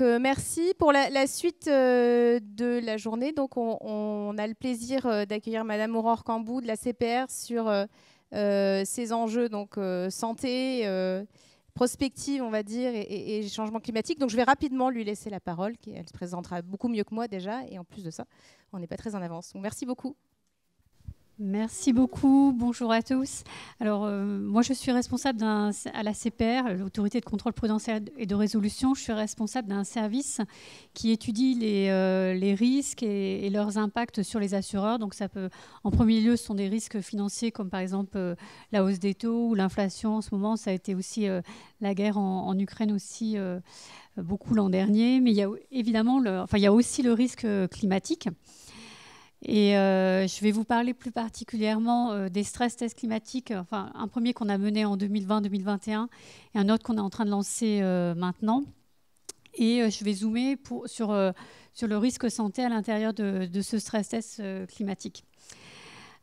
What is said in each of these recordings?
merci pour la suite de la journée. Donc, on a le plaisir d'accueillir Madame Aurore Cambou de la CPR sur ces enjeux donc santé, prospective, on va dire, et changement climatique. Donc, je vais rapidement lui laisser la parole. Elle se présentera beaucoup mieux que moi déjà. Et en plus de ça, on n'est pas très en avance. Donc, merci beaucoup. Merci beaucoup, bonjour à tous. Alors, moi je suis responsable à la CPR, l'autorité de contrôle prudentiel et de résolution. Je suis responsable d'un service qui étudie les risques et leurs impacts sur les assureurs. Donc ça peut, en premier lieu, ce sont des risques financiers comme par exemple la hausse des taux ou l'inflation en ce moment. Ça a été aussi la guerre en Ukraine aussi beaucoup l'an dernier. Mais il y a évidemment, il y a aussi le risque climatique. Et je vais vous parler plus particulièrement des stress tests climatiques, enfin un premier qu'on a mené en 2020-2021 et un autre qu'on est en train de lancer maintenant. Et je vais zoomer sur le risque santé à l'intérieur de ce stress test climatique.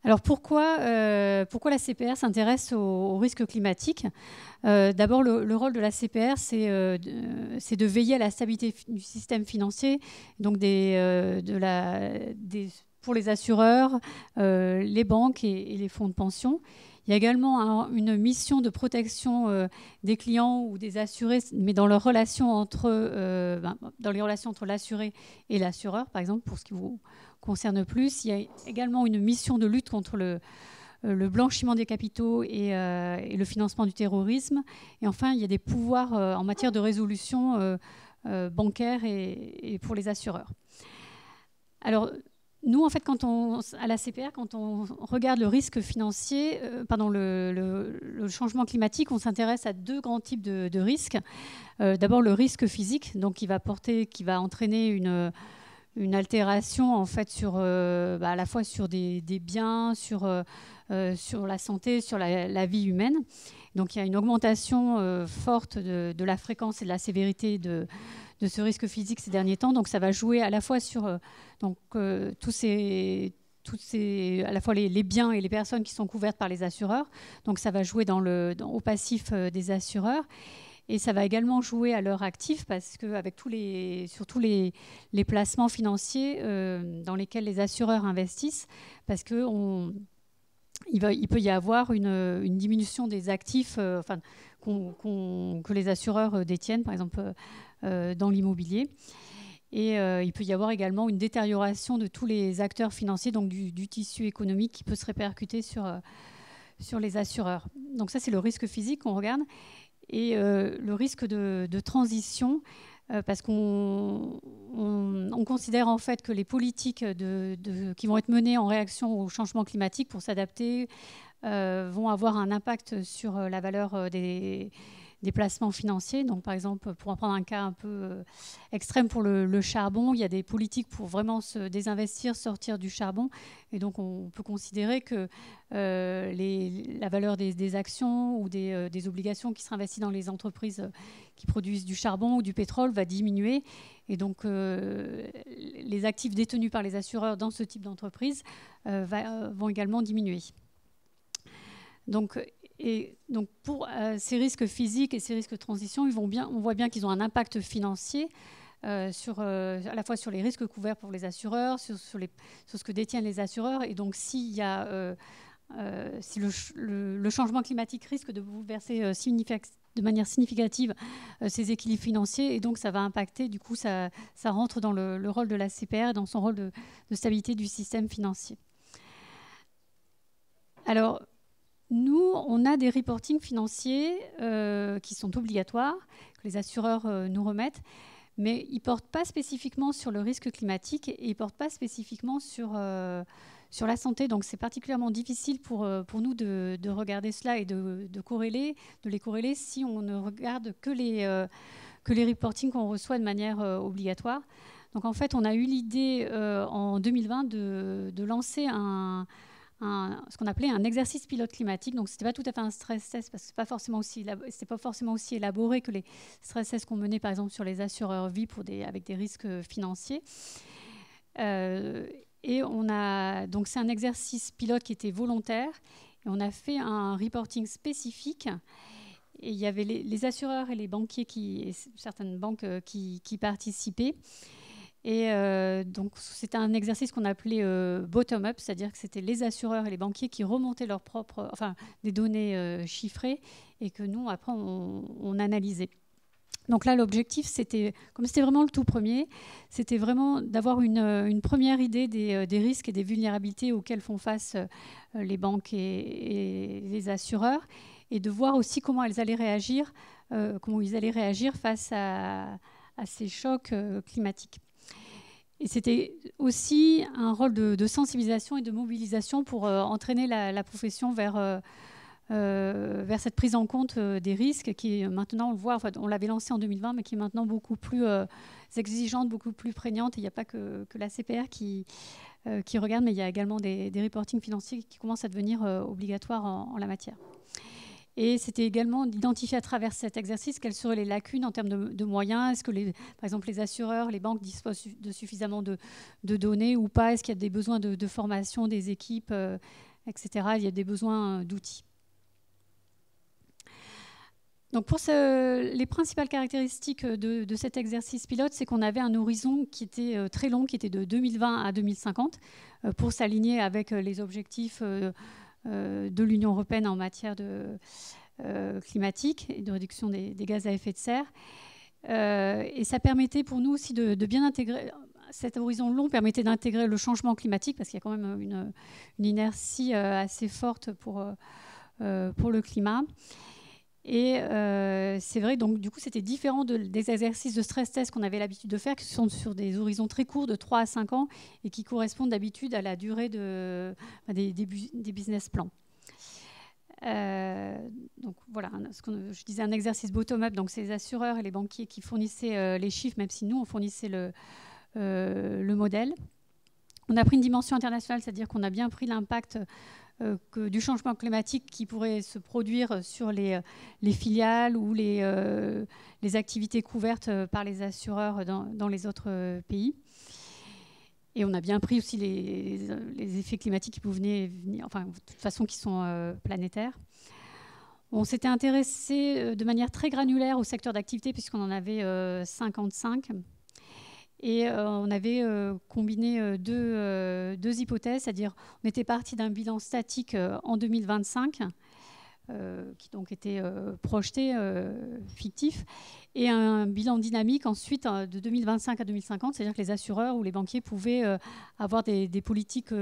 Alors pourquoi la CPR s'intéresse au risque climatique? D'abord, le rôle de la CPR, c'est de veiller à la stabilité du système financier, donc pour les assureurs, les banques et les fonds de pension. Il y a également une mission de protection des clients ou des assurés, mais dans les relations entre l'assuré et l'assureur, par exemple, pour ce qui vous concerne plus. Il y a également une mission de lutte contre le blanchiment des capitaux et le financement du terrorisme. Et enfin, il y a des pouvoirs en matière de résolution bancaire et pour les assureurs. Alors, nous, en fait, à la CPR, quand on regarde le risque financier, le changement climatique, on s'intéresse à deux grands types de risques. D'abord, le risque physique, donc qui va entraîner une altération en fait à la fois sur des biens, sur la santé, sur la vie humaine. Donc il y a une augmentation forte de la fréquence et de la sévérité de ce risque physique ces derniers temps. Donc ça va jouer à la fois sur à la fois les biens et les personnes qui sont couvertes par les assureurs. Donc ça va jouer au passif des assureurs. Et ça va également jouer à leur actif parce qu'avec surtout les placements financiers dans lesquels les assureurs investissent, parce qu'il peut y avoir une diminution des actifs que les assureurs détiennent, par exemple dans l'immobilier. Et il peut y avoir également une détérioration de tous les acteurs financiers, donc du tissu économique qui peut se répercuter sur les assureurs. Donc ça, c'est le risque physique qu'on regarde. Et le risque de transition, parce qu'on considère en fait que les politiques qui vont être menées en réaction au changement climatique pour s'adapter vont avoir un impact sur la valeur des placements financiers. Donc, par exemple, pour en prendre un cas un peu extrême pour le charbon, il y a des politiques pour vraiment se désinvestir, sortir du charbon. Et donc, on peut considérer que la valeur des actions ou des obligations qui seraient investies dans les entreprises qui produisent du charbon ou du pétrole va diminuer. Et donc, les actifs détenus par les assureurs dans ce type d'entreprise vont également diminuer. Donc pour ces risques physiques et ces risques de transition, on voit bien qu'ils ont un impact financier à la fois sur les risques couverts pour les assureurs, sur ce que détiennent les assureurs. Et donc si le changement climatique risque de bouleverser de manière significative ces équilibres financiers, et donc ça va impacter, du coup ça rentre dans le rôle de la CPR, dans son rôle de stabilité du système financier. Alors, nous, on a des reportings financiers qui sont obligatoires, que les assureurs nous remettent, mais ils ne portent pas spécifiquement sur le risque climatique et ils ne portent pas spécifiquement sur la santé. Donc, c'est particulièrement difficile pour nous de regarder cela et de les corréler si on ne regarde que les reportings qu'on reçoit de manière obligatoire. Donc, en fait, on a eu l'idée en 2020 de lancer ce qu'on appelait un exercice pilote climatique. Donc, ce n'était pas tout à fait un stress test parce que ce n'était pas forcément aussi élaboré que les stress tests qu'on menait, par exemple, sur les assureurs vie avec des risques financiers. Donc, c'est un exercice pilote qui était volontaire. Et on a fait un reporting spécifique. Et il y avait les assureurs et les banquiers, et certaines banques qui participaient. Et donc, c'était un exercice qu'on appelait bottom-up, c'est-à-dire que c'était les assureurs et les banquiers qui remontaient des données chiffrées et que nous, après, on analysait. Donc là, l'objectif, comme c'était vraiment le tout premier, c'était vraiment d'avoir une première idée des risques et des vulnérabilités auxquels font face les banques et les assureurs, et de voir aussi comment ils allaient réagir face à ces chocs climatiques. Et c'était aussi un rôle de sensibilisation et de mobilisation pour entraîner la profession vers cette prise en compte des risques qui maintenant, on le voit, on l'avait lancé en 2020, mais qui est maintenant beaucoup plus exigeante, beaucoup plus prégnante. Il n'y a pas que la CPR qui regarde, mais il y a également des reportings financiers qui commencent à devenir obligatoires en la matière. Et c'était également d'identifier à travers cet exercice quelles seraient les lacunes en termes de moyens. Est-ce que, par exemple, les assureurs, les banques disposent de suffisamment de données ou pas? Est-ce qu'il y a des besoins de formation des équipes, etc. Il y a des besoins d'outils. Donc pour les principales caractéristiques de cet exercice pilote, c'est qu'on avait un horizon qui était très long, qui était de 2020 à 2050, pour s'aligner avec les objectifs de l'Union européenne en matière climatique et de réduction des gaz à effet de serre. Et ça permettait pour nous aussi de bien intégrer. Cet horizon long permettait d'intégrer le changement climatique, parce qu'il y a quand même une inertie assez forte pour le climat. Et c'est vrai, donc du coup, c'était différent des exercices de stress test qu'on avait l'habitude de faire, qui sont sur des horizons très courts, de 3 à 5 ans, et qui correspondent d'habitude à la durée des business plans. Donc voilà, je disais un exercice bottom-up, donc c'est les assureurs et les banquiers qui fournissaient les chiffres, même si nous, on fournissait le modèle. On a pris une dimension internationale, c'est-à-dire qu'on a bien pris l'impact du changement climatique qui pourrait se produire sur les filiales ou les activités couvertes par les assureurs dans les autres pays. Et on a bien pris aussi les effets climatiques qui pouvaient venir, enfin, de toute façon, qui sont planétaires. On s'était intéressé de manière très granulaire au secteur d'activité, puisqu'on en avait 55. Et on avait combiné deux hypothèses, c'est-à-dire on était parti d'un bilan statique en 2025, qui donc était projeté, fictif, et un bilan dynamique ensuite de 2025 à 2050, c'est-à-dire que les assureurs ou les banquiers pouvaient avoir des politiques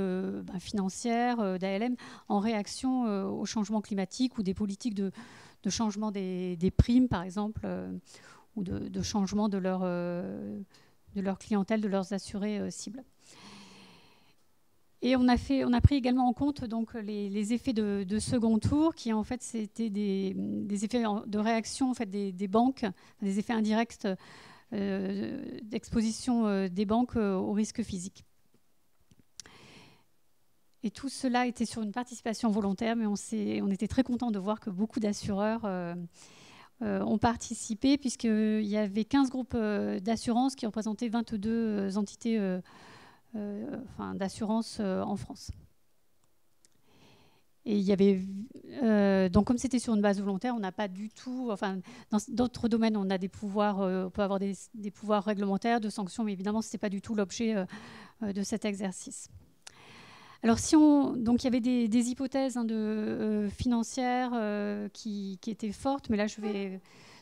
financières, d'ALM, en réaction au changement climatique, ou des politiques de changement des primes, par exemple, ou de changement de leur clientèle, de leurs assurés cibles. Et on a pris également en compte donc, les effets de second tour, qui en fait c'était des effets de réaction en fait, des banques, des effets indirects d'exposition des banques au risque physique. Et tout cela était sur une participation volontaire, mais on était très contents de voir que beaucoup d'assureurs ont participé, puisqu'il y avait 15 groupes d'assurance qui représentaient 22 entités d'assurance en France. Et il y avait donc comme c'était sur une base volontaire, on n'a pas du tout, enfin dans d'autres domaines on a des pouvoirs, on peut avoir des pouvoirs réglementaires, de sanctions, mais évidemment c'était pas du tout l'objet de cet exercice. Alors donc il y avait des hypothèses financières qui étaient fortes, mais là je vais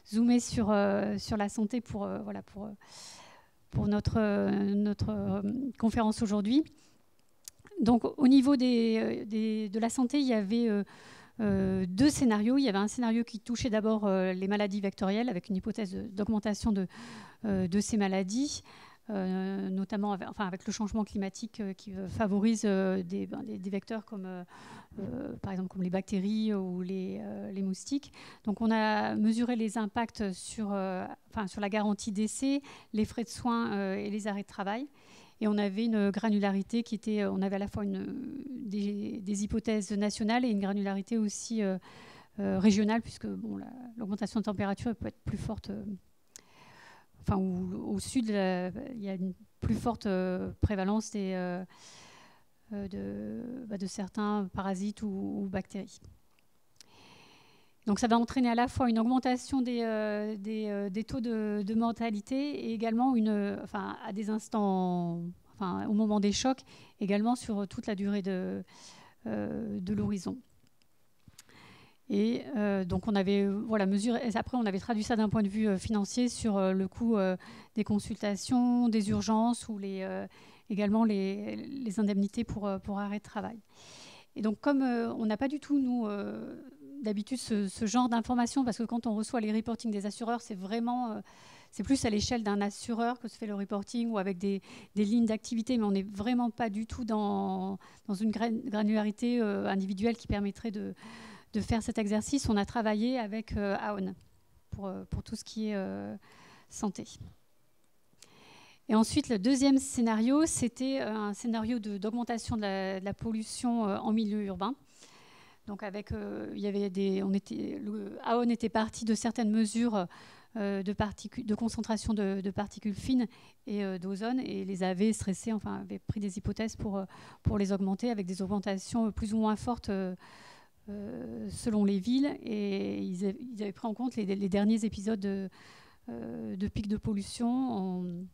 zoomer sur la santé pour notre conférence aujourd'hui. Donc au niveau de la santé, il y avait deux scénarios. Il y avait un scénario qui touchait d'abord les maladies vectorielles, avec une hypothèse d'augmentation de ces maladies, notamment avec le changement climatique qui favorise des vecteurs comme par exemple comme les bactéries ou les moustiques. Donc on a mesuré les impacts sur la garantie d'essai, les frais de soins et les arrêts de travail. Et on avait une granularité qui était, on avait à la fois des hypothèses nationales et une granularité aussi régionale, puisque l'augmentation de température peut être plus forte. Au sud, il y a une plus forte prévalence de certains parasites ou bactéries. Donc ça va entraîner à la fois une augmentation des taux de mortalité et également à des instants, au moment des chocs, également sur toute la durée de l'horizon. Et donc on avait mesuré. Après, on avait traduit ça d'un point de vue financier sur le coût des consultations, des urgences ou également les indemnités pour arrêt de travail. Et donc comme on n'a pas du tout, nous, d'habitude ce genre d'informations, parce que quand on reçoit les reportings des assureurs, c'est vraiment... c'est plus à l'échelle d'un assureur que se fait le reporting ou avec des lignes d'activité, mais on n'est vraiment pas du tout dans une granularité individuelle qui permettrait de faire cet exercice. On a travaillé avec Aon pour tout ce qui est santé. Et ensuite, le deuxième scénario, c'était un scénario d'augmentation de la pollution en milieu urbain. Donc avec, il y avait Aon était parti de certaines mesures de concentration de particules fines et d'ozone, et les avait stressés, avait pris des hypothèses pour les augmenter avec des augmentations plus ou moins fortes selon les villes, et ils avaient pris en compte les derniers épisodes de pics de pollution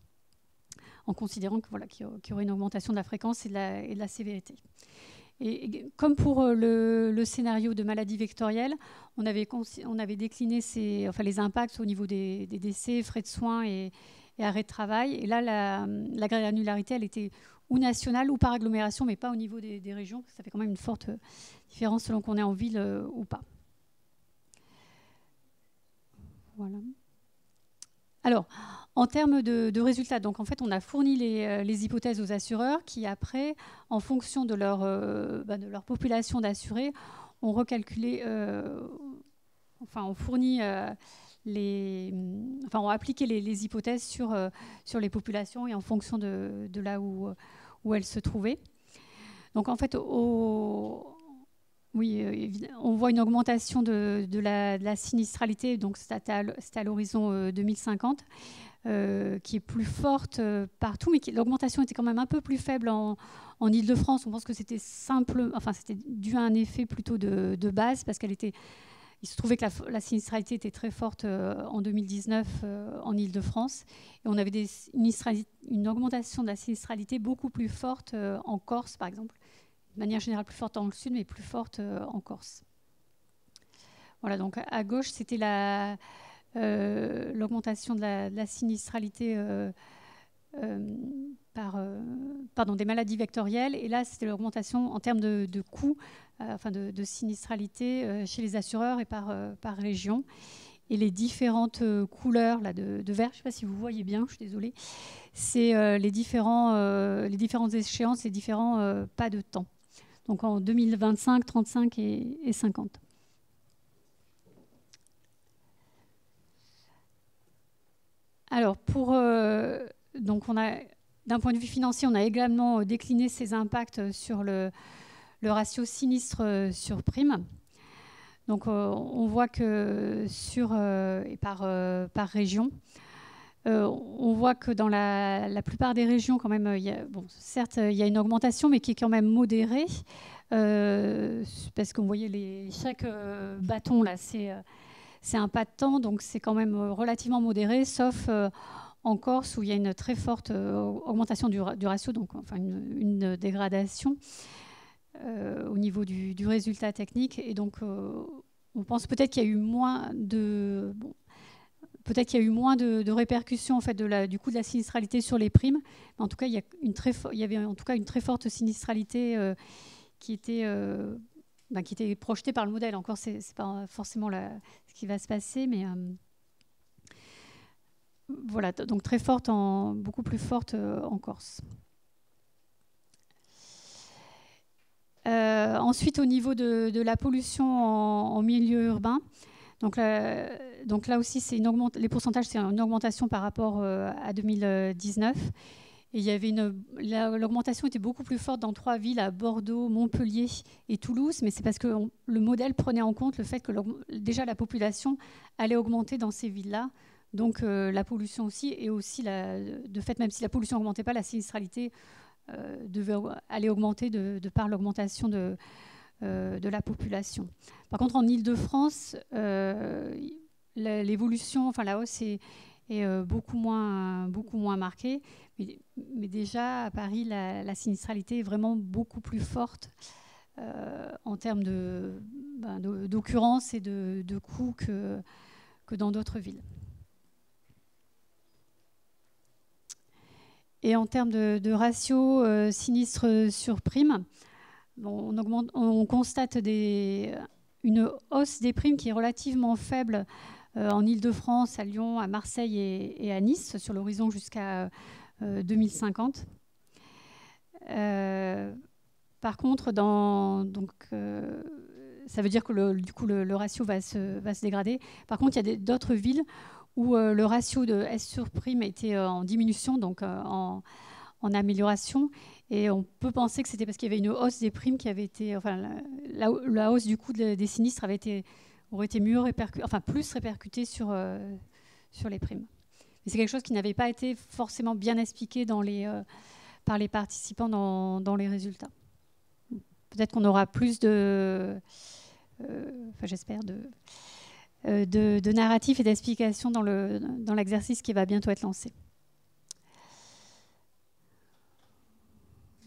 en considérant qu'il y aurait une augmentation de la fréquence et de la sévérité. Et comme pour le scénario de maladie vectorielle, on avait décliné les impacts au niveau des décès, frais de soins et arrêt de travail. Et là, la granularité, elle était ou nationale ou par agglomération, mais pas au niveau des régions. Ça fait quand même une forte différence selon qu'on est en ville ou pas. Voilà. Alors, en termes de résultats, donc en fait, on a fourni les hypothèses aux assureurs qui, après, en fonction de leur population d'assurés, ont recalculé, ont fourni ont appliqué les hypothèses sur les populations et en fonction de là où elles se trouvaient. Donc, en fait, on voit une augmentation de la sinistralité, donc c'était à l'horizon 2050, qui est plus forte partout, mais l'augmentation était quand même un peu plus faible en Île-de-France. On pense que c'était c'était dû à un effet plutôt de base, parce il se trouvait que la sinistralité était très forte en 2019 en Île-de-France, et on avait une augmentation de la sinistralité beaucoup plus forte en Corse, par exemple. De manière générale plus forte dans le sud, mais plus forte en Corse. Voilà, donc à gauche, c'était l'augmentation de la sinistralité des maladies vectorielles. Et là, c'était l'augmentation en termes de coûts, de sinistralité chez les assureurs et par région. Et les différentes couleurs là, de vert, je ne sais pas si vous voyez bien, je suis désolée, c'est les différentes échéances, les différents pas de temps. Donc en 2025, 35 et 50. Alors, donc d'un point de vue financier, on a également décliné ces impacts sur le ratio sinistre sur prime. Donc, on voit que par région, on voit que dans la plupart des régions, quand même, certes, il y a une augmentation, mais qui est quand même modérée, parce qu'on voyait chaque bâton, là, c'est un pas de temps, donc c'est quand même relativement modéré, sauf en Corse, où il y a une très forte augmentation du ratio, donc une dégradation au niveau du résultat technique. Et donc, on pense peut-être qu'il y a eu moins de... Peut-être qu'il y a eu moins de répercussions en fait, du coût de la sinistralité sur les primes. Mais en tout cas, il y avait en tout cas une très forte sinistralité qui était projetée par le modèle. Encore, ce n'est pas forcément ce qui va se passer, mais voilà, donc très forte, beaucoup plus forte en Corse. Ensuite, au niveau de la pollution en milieu urbain, donc là aussi, les pourcentages, c'est une augmentation par rapport à 2019. Et il y avait l'augmentation était beaucoup plus forte dans 3 villes, à Bordeaux, Montpellier et Toulouse, mais c'est parce que le modèle prenait en compte le fait que déjà la population allait augmenter dans ces villes-là. Donc la pollution aussi, et aussi de fait, même si la pollution n'augmentait pas, la sinistralité devait aller augmenter de par l'augmentation de la population. Par contre, en Île-de-France, l'évolution, enfin la hausse est beaucoup moins marquée. Mais déjà, à Paris, la sinistralité est vraiment beaucoup plus forte en termes d'occurrence et de coûts que dans d'autres villes. Et en termes de ratio sinistre sur prime, on constate une hausse des primes qui est relativement faible en Île-de-France, à Lyon, à Marseille et à Nice, sur l'horizon jusqu'à 2050. Par contre, ça veut dire que du coup, le ratio va se dégrader. Par contre, il y a d'autres villes où le ratio de S sur prime était en diminution, donc en amélioration. Et on peut penser que c'était parce qu'il y avait une hausse des primes qui avait été... Enfin, la hausse du coût des sinistres aurait été plus répercutée sur les primes. Mais c'est quelque chose qui n'avait pas été forcément bien expliqué par les participants dans les résultats. Peut-être qu'on aura plus j'espère, de narratifs et d'explications dans l'exercice qui va bientôt être lancé.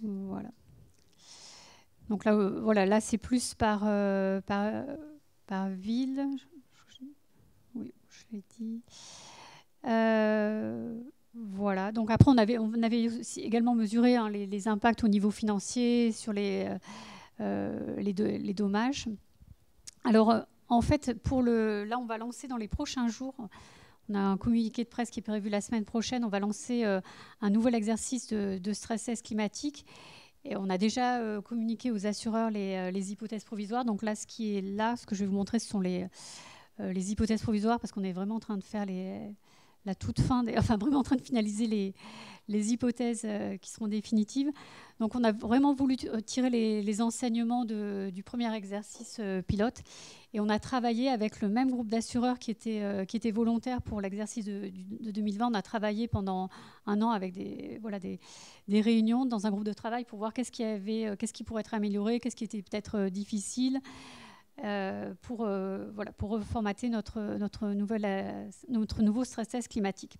Voilà. Donc là, c'est plus par ville. Oui, je l'ai dit. Voilà. Donc après, on avait aussi également mesuré les impacts au niveau financier sur les dommages. Alors, en fait, là, on va lancer dans les prochains jours. On a un communiqué de presse qui est prévu la semaine prochaine. On va lancer un nouvel exercice de stress test climatique. Et on a déjà communiqué aux assureurs les hypothèses provisoires. Donc là, ce que je vais vous montrer, ce sont les hypothèses provisoires, parce qu'on est vraiment en train de faire la toute fin, vraiment en train de finaliser les hypothèses qui seront définitives. Donc on a vraiment voulu tirer les enseignements du premier exercice pilote, et on a travaillé avec le même groupe d'assureurs qui était volontaire pour l'exercice de 2020. On a travaillé pendant un an avec des réunions dans un groupe de travail pour voir qu'est-ce qui pourrait être amélioré, qu'est-ce qui était peut-être difficile, pour reformater notre nouveau stress test climatique.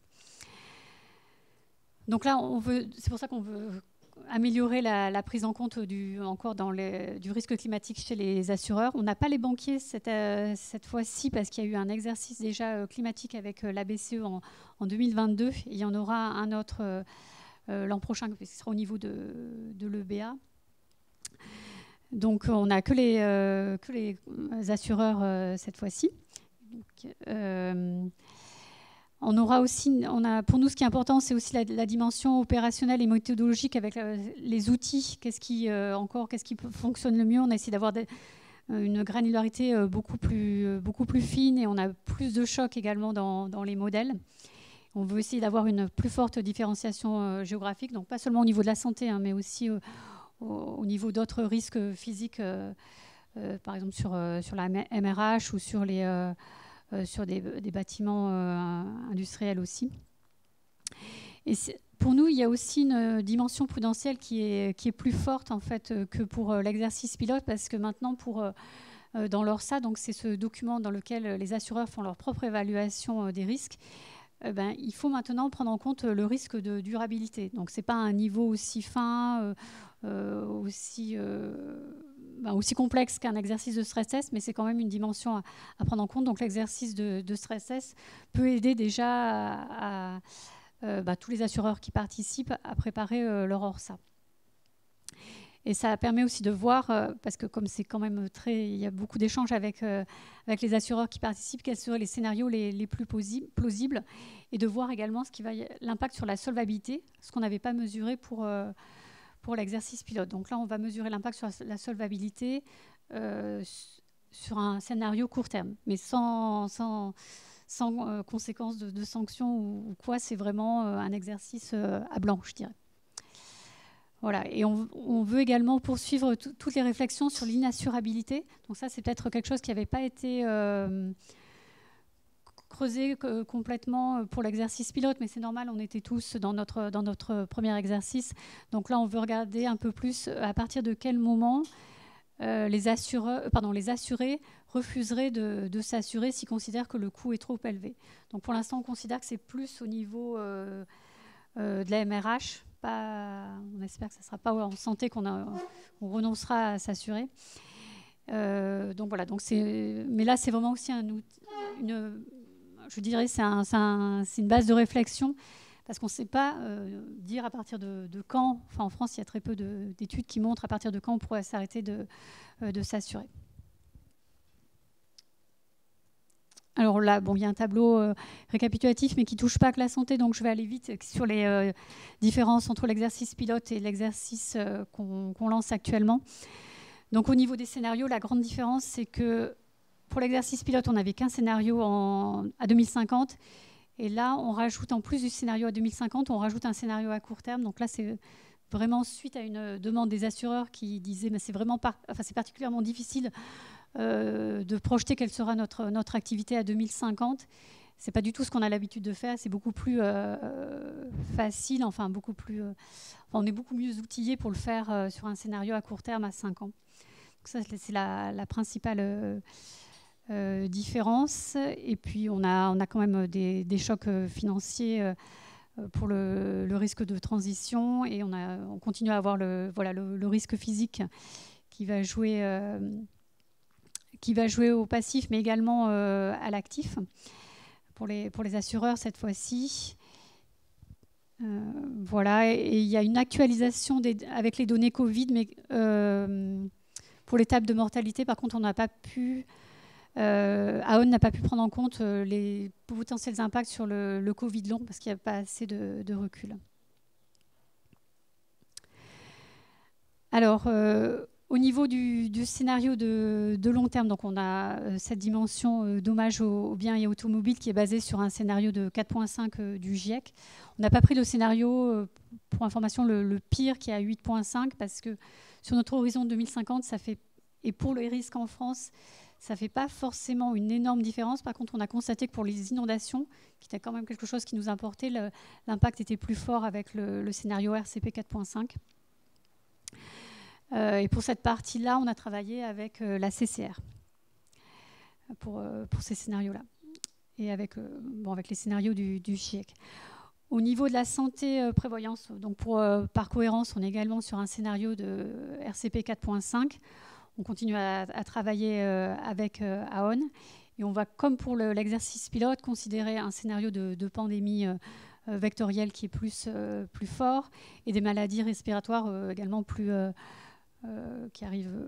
Donc là, c'est pour ça qu'on veut améliorer la prise en compte du risque climatique chez les assureurs. On n'a pas les banquiers cette fois-ci, parce qu'il y a eu un exercice déjà climatique avec la BCE en 2022. Il y en aura un autre l'an prochain, qui sera au niveau de l'EBA. Donc on n'a que les assureurs cette fois-ci. On aura aussi, pour nous, ce qui est important, c'est aussi la dimension opérationnelle et méthodologique avec les outils. Qu'est-ce qui fonctionne le mieux? On a essayé d'avoir une granularité beaucoup plus fine, et on a plus de chocs également dans les modèles. On veut essayer d'avoir une plus forte différenciation géographique, donc pas seulement au niveau de la santé, mais aussi au niveau d'autres risques physiques, par exemple sur la MRH ou sur des bâtiments industriels aussi. Et pour nous, il y a aussi une dimension prudentielle qui est plus forte en fait que pour l'exercice pilote, parce que maintenant, dans l'ORSA, donc c'est ce document dans lequel les assureurs font leur propre évaluation des risques, il faut maintenant prendre en compte le risque de durabilité. Donc c'est pas un niveau aussi fin, aussi complexe qu'un exercice de stress test, mais c'est quand même une dimension à prendre en compte. Donc l'exercice de stress test peut aider déjà tous les assureurs qui participent à préparer leur ORSA. Et ça permet aussi de voir, parce que comme c'est quand même il y a beaucoup d'échanges avec les assureurs qui participent, quels seraient les scénarios les plus plausibles, et de voir également l'impact sur la solvabilité, ce qu'on n'avait pas mesuré pour l'exercice pilote. Donc là, on va mesurer l'impact sur la solvabilité sur un scénario court terme, mais sans conséquence de sanctions ou quoi. C'est vraiment un exercice à blanc, je dirais. Voilà. Et on veut également poursuivre toutes les réflexions sur l'inassurabilité. Donc ça, c'est peut-être quelque chose qui n'avait pas été creusé complètement pour l'exercice pilote, mais c'est normal, on était tous dans notre premier exercice. Donc là, on veut regarder un peu plus à partir de quel moment les assurés refuseraient de s'assurer s'ils considèrent que le coût est trop élevé. Donc pour l'instant, on considère que c'est plus au niveau de la MRH. On espère que ce ne sera pas en santé qu'on renoncera à s'assurer. Donc voilà. Mais là, c'est vraiment aussi un outil, je dirais, c'est une base de réflexion. Parce qu'on ne sait pas dire à partir de quand, enfin en France il y a très peu d'études qui montrent à partir de quand on pourrait s'arrêter de s'assurer. Alors là, bon, il y a un tableau récapitulatif mais qui ne touche pas que la santé, donc je vais aller vite sur les différences entre l'exercice pilote et l'exercice qu'on lance actuellement. Donc au niveau des scénarios, la grande différence c'est que pour l'exercice pilote, on n'avait qu'un scénario à 2050. Et là, on rajoute, en plus du scénario à 2050, on rajoute un scénario à court terme. Donc là, c'est vraiment suite à une demande des assureurs qui disaient c'est particulièrement difficile de projeter quelle sera notre activité à 2050. Ce n'est pas du tout ce qu'on a l'habitude de faire. C'est beaucoup plus facile, on est beaucoup mieux outillé pour le faire sur un scénario à court terme à 5 ans. Donc ça, c'est la principale différence. Et puis on a quand même des chocs financiers pour le risque de transition, et on continue à avoir le risque physique qui va jouer au passif mais également à l'actif pour les assureurs cette fois-ci. Voilà, et il y a une actualisation avec les données Covid, mais pour les tables de mortalité, par contre, on n'a pas pu Aon n'a pas pu prendre en compte les potentiels impacts sur le Covid long parce qu'il n'y a pas assez de recul. Alors, au niveau du scénario de long terme, donc on a cette dimension dommage aux biens et automobiles qui est basée sur un scénario de 4,5 du GIEC. On n'a pas pris le scénario, pour information, le pire qui est à 8,5 parce que sur notre horizon de 2050, et pour les risques en France, ça ne fait pas forcément une énorme différence. Par contre, on a constaté que pour les inondations, qui était quand même quelque chose qui nous importait, l'impact était plus fort avec le scénario RCP 4.5. Et pour cette partie-là, on a travaillé avec la CCR pour ces scénarios-là. Et avec les scénarios du GIEC. Au niveau de la santé prévoyance, donc par cohérence, on est également sur un scénario de RCP 4.5. On continue à travailler avec Aon, et on va, comme pour l'exercice pilote, considérer un scénario de pandémie vectorielle qui est plus fort, et des maladies respiratoires également qui arrivent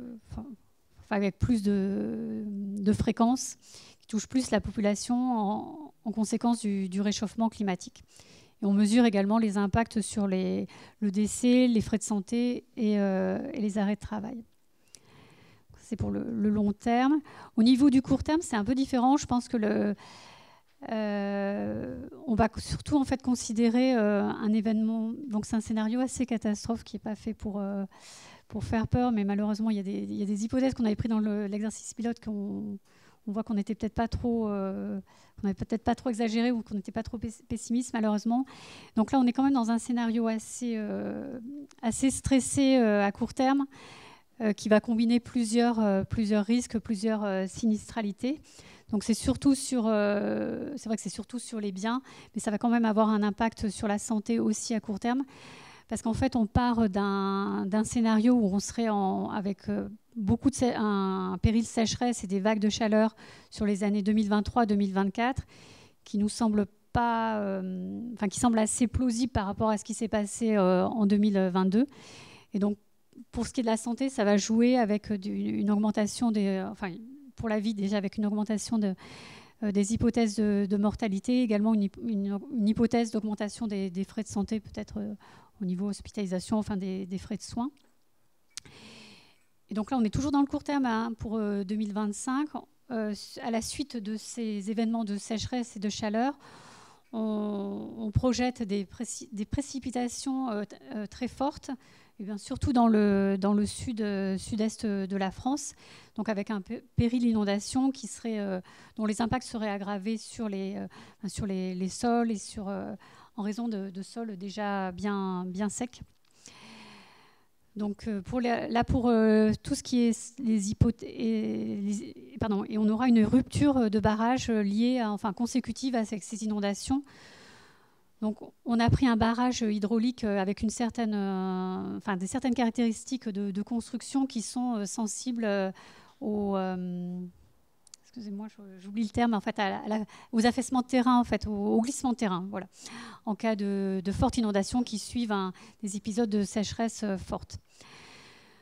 avec plus de fréquence, qui touchent plus la population en conséquence du réchauffement climatique. Et on mesure également les impacts sur le décès, les frais de santé et les arrêts de travail. C'est pour le long terme. Au niveau du court terme, c'est un peu différent. Je pense que on va surtout en fait considérer un événement. Donc c'est un scénario assez catastrophe qui n'est pas fait pour faire peur, mais malheureusement il y a des hypothèses qu'on avait prises dans l'exercice pilote qu'on voit qu'on n'était peut-être pas trop, qu'on n'avait peut-être pas trop exagéré ou qu'on n'était pas trop pessimiste malheureusement. Donc là on est quand même dans un scénario assez stressé à court terme. Qui va combiner plusieurs risques, plusieurs sinistralités. Donc c'est vrai que c'est surtout sur les biens, mais ça va quand même avoir un impact sur la santé aussi à court terme, parce qu'en fait on part d'un scénario où on serait avec un péril sécheresse et des vagues de chaleur sur les années 2023-2024, qui nous semble qui semble assez plausible par rapport à ce qui s'est passé en 2022. Et donc pour ce qui est de la santé, ça va jouer avec une augmentation pour la vie déjà, avec une augmentation des hypothèses de mortalité, également une hypothèse d'augmentation des frais de santé, peut-être au niveau hospitalisation, des frais de soins. Et donc là, on est toujours dans le court terme pour 2025. À la suite de ces événements de sécheresse et de chaleur, on projette des précipitations très fortes, et bien surtout dans le sud-est de la France, donc avec un péril d'inondation dont les impacts seraient aggravés sur les sols et en raison de sols déjà bien secs. Donc pour tout ce qui est les hypothèses, et on aura une rupture de barrage liée, consécutive à ces inondations. Donc on a pris un barrage hydraulique avec des certaines caractéristiques de construction qui sont sensibles aux excusez-moi, j'oublie le terme, aux affaissements de terrain, au glissement de terrain, voilà, en cas de forte inondation qui suivent des épisodes de sécheresse forte.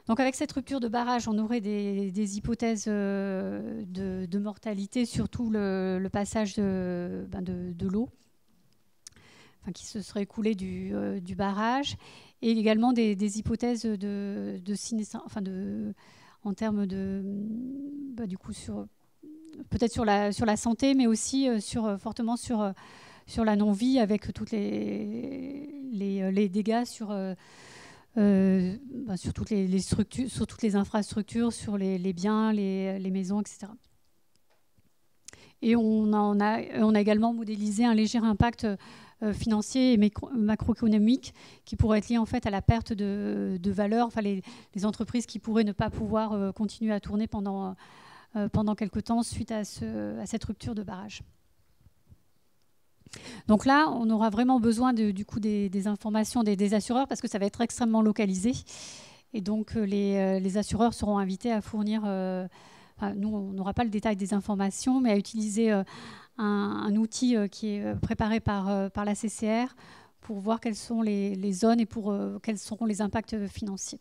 Donc avec cette rupture de barrage, on aurait des hypothèses de mortalité, surtout le passage de l'eau, qui se serait écoulée du barrage, et également des hypothèses de sinistre, en termes de, du coup, peut-être sur la santé, mais aussi fortement sur la non-vie, avec toutes les dégâts sur toutes les structures, sur toutes les infrastructures, sur les biens, les maisons, etc. Et on a également modélisé un léger impact financier et macroéconomique qui pourrait être lié en fait à la perte de valeur, les entreprises qui pourraient ne pas pouvoir continuer à tourner pendant quelque temps suite à cette rupture de barrage. Donc là, on aura vraiment besoin du coup des informations des assureurs, parce que ça va être extrêmement localisé. Et donc les assureurs seront invités à fournir, nous on n'aura pas le détail des informations, mais à utiliser un outil qui est préparé par la CCR pour voir quelles sont les zones et quels seront les impacts financiers.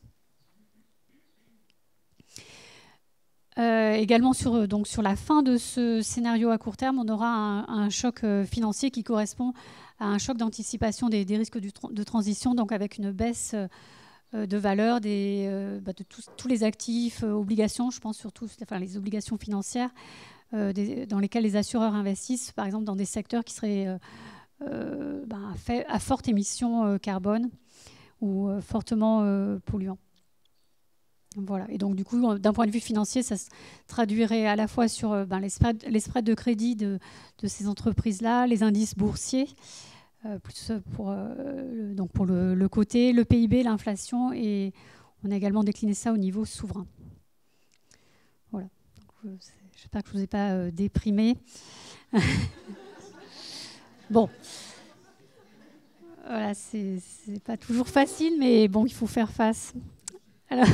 Également sur la fin de ce scénario à court terme, on aura un choc financier qui correspond à un choc d'anticipation des risques de transition, donc avec une baisse de valeur de tous les actifs, obligations, je pense surtout les obligations financières dans lesquelles les assureurs investissent, par exemple dans des secteurs qui seraient à forte émission carbone ou fortement polluants. Voilà. Et donc, du coup, d'un point de vue financier, ça se traduirait à la fois sur les spreads de crédit de ces entreprises-là, les indices boursiers, plus pour le côté, le PIB, l'inflation, et on a également décliné ça au niveau souverain. Voilà. J'espère que je ne vous ai pas déprimé. Bon. Voilà, c'est pas toujours facile, mais bon, il faut faire face. Alors,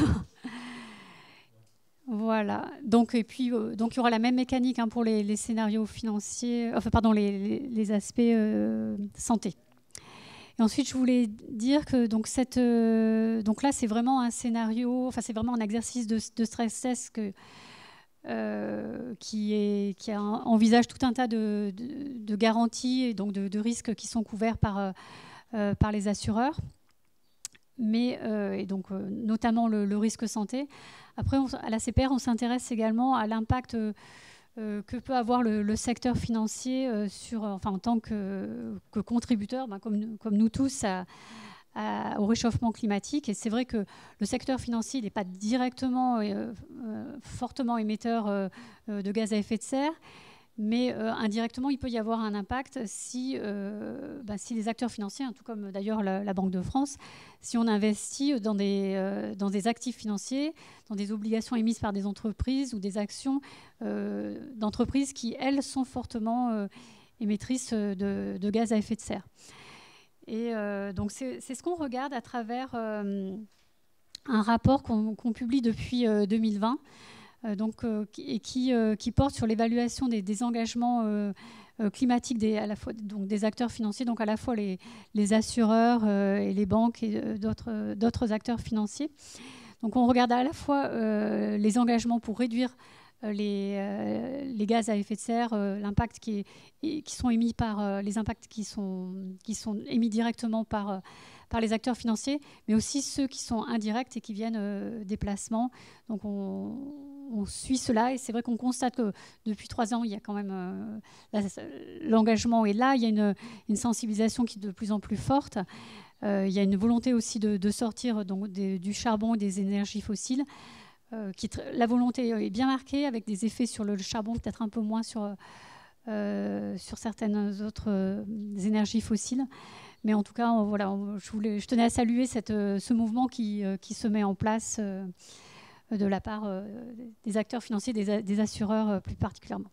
voilà. Donc, et puis, donc il y aura la même mécanique pour les scénarios financiers, les aspects santé. Et ensuite, je voulais dire que donc là, c'est vraiment un scénario, c'est vraiment un exercice de stress test qui envisage tout un tas de garanties et donc de risques qui sont couverts par les assureurs. Mais et donc notamment le risque santé. Après, à la CPR, on s'intéresse également à l'impact que peut avoir le secteur financier en tant que contributeur, comme nous tous, au réchauffement climatique. Et c'est vrai que le secteur financier n'est pas directement fortement émetteur de gaz à effet de serre, mais indirectement, il peut y avoir un impact si les acteurs financiers, tout comme d'ailleurs la Banque de France, si on investit dans des actifs financiers, dans des obligations émises par des entreprises ou des actions d'entreprises qui, elles, sont fortement émettrices de gaz à effet de serre. Et donc, c'est ce qu'on regarde à travers un rapport qu'on publie depuis 2020, et qui porte sur l'évaluation des engagements climatiques à la fois des acteurs financiers, donc à la fois les assureurs et les banques et d'autres acteurs financiers. Donc on regarde à la fois les engagements pour réduire les gaz à effet de serre, l'impact qui sont émis par les impacts qui sont émis directement par les acteurs financiers, mais aussi ceux qui sont indirects et qui viennent des placements. Donc on suit cela, et c'est vrai qu'on constate que depuis 3 ans, il y a quand même l'engagement est là, il y a une sensibilisation qui est de plus en plus forte. Il y a une volonté aussi de sortir du charbon et des énergies fossiles. La volonté est bien marquée, avec des effets sur le charbon, peut-être un peu moins sur certaines autres énergies fossiles. Mais en tout cas, voilà, je tenais à saluer ce mouvement qui se met en place de la part des acteurs financiers, des assureurs plus particulièrement.